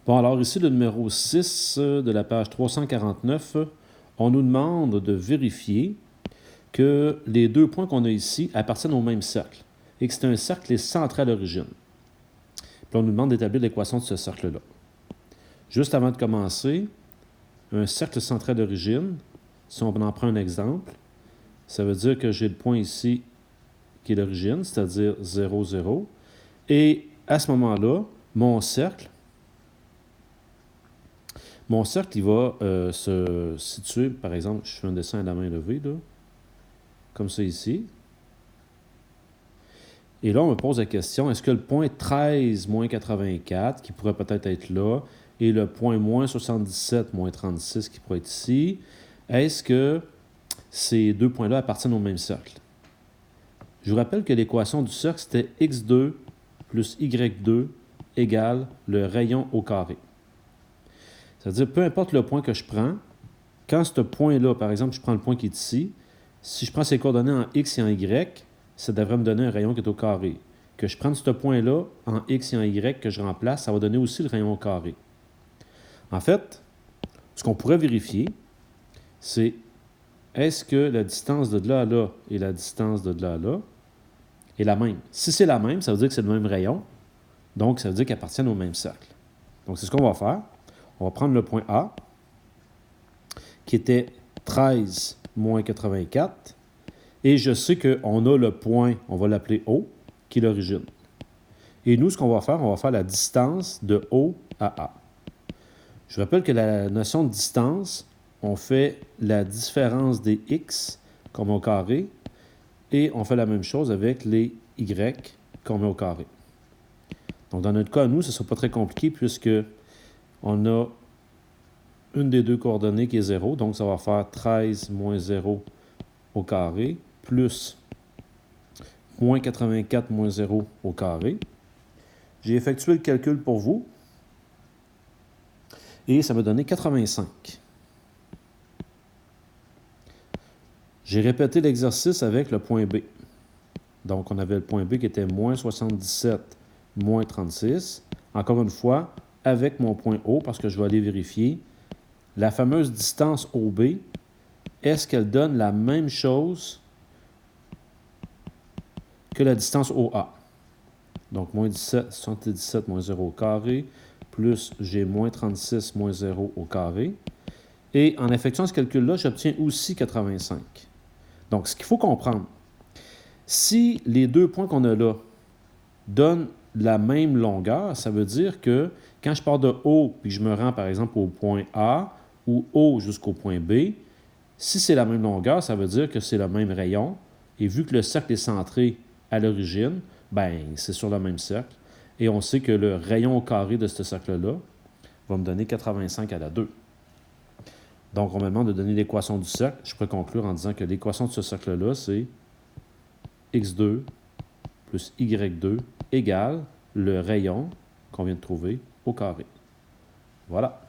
Bon, alors ici, le numéro 6 de la page 349, on nous demande de vérifier que les deux points qu'on a ici appartiennent au même cercle et que c'est un cercle qui est centré à l'origine. Puis on nous demande d'établir l'équation de ce cercle-là. Juste avant de commencer, un cercle centré à l'origine, si on en prend un exemple, ça veut dire que j'ai le point ici qui est l'origine, c'est-à-dire 0, 0. Et à ce moment-là, mon cercle, il va se situer, par exemple, je fais un dessin à la main levée, là, comme ça ici. Et là, on me pose la question, est-ce que le point 13 moins 84, qui pourrait peut-être être là, et le point moins 77 moins 36, qui pourrait être ici, est-ce que ces deux points-là appartiennent au même cercle? Je vous rappelle que l'équation du cercle, c'était x2 plus y2 égale le rayon au carré. C'est-à-dire, peu importe le point que je prends, quand ce point-là, par exemple, je prends le point qui est ici, si je prends ces coordonnées en x et en y, ça devrait me donner un rayon qui est au carré. Que je prenne ce point-là en x et en y, que je remplace, ça va donner aussi le rayon au carré. En fait, ce qu'on pourrait vérifier, c'est est-ce que la distance de là à là et la distance de là à là est la même? Si c'est la même, ça veut dire que c'est le même rayon, donc ça veut dire qu'ils appartiennent au même cercle. Donc c'est ce qu'on va faire. On va prendre le point A, qui était 13 moins 84, et je sais qu'on a le point, on va l'appeler O, qui est l'origine. Et nous, ce qu'on va faire la distance de O à A. Je rappelle que la notion de distance, on fait la différence des x qu'on met au carré, et on fait la même chose avec les y qu'on met au carré. Donc, dans notre cas, nous, ce ne sera pas très compliqué puisque on a une des deux coordonnées qui est 0. Donc, ça va faire 13 moins 0 au carré plus moins 84 moins 0 au carré. J'ai effectué le calcul pour vous et ça m'a donné 85. J'ai répété l'exercice avec le point B. Donc, on avait le point B qui était moins 77 moins 36. Encore une fois, avec mon point O, parce que je vais aller vérifier, la fameuse distance OB, est-ce qu'elle donne la même chose que la distance OA? Donc, moins 17, 77 moins 0 au carré, plus j'ai moins 36 moins 0 au carré. Et en effectuant ce calcul-là, j'obtiens aussi 85. Donc, ce qu'il faut comprendre, si les deux points qu'on a là donnent la même longueur, ça veut dire que quand je pars de O puis je me rends par exemple au point A ou O jusqu'au point B, si c'est la même longueur, ça veut dire que c'est le même rayon. Et vu que le cercle est centré à l'origine, ben c'est sur le même cercle. Et on sait que le rayon au carré de ce cercle-là va me donner 85 à la 2. Donc, on me demande de donner l'équation du cercle. Je pourrais conclure en disant que l'équation de ce cercle-là, c'est x2 plus y2 égale le rayon qu'on vient de trouver au carré. Voilà.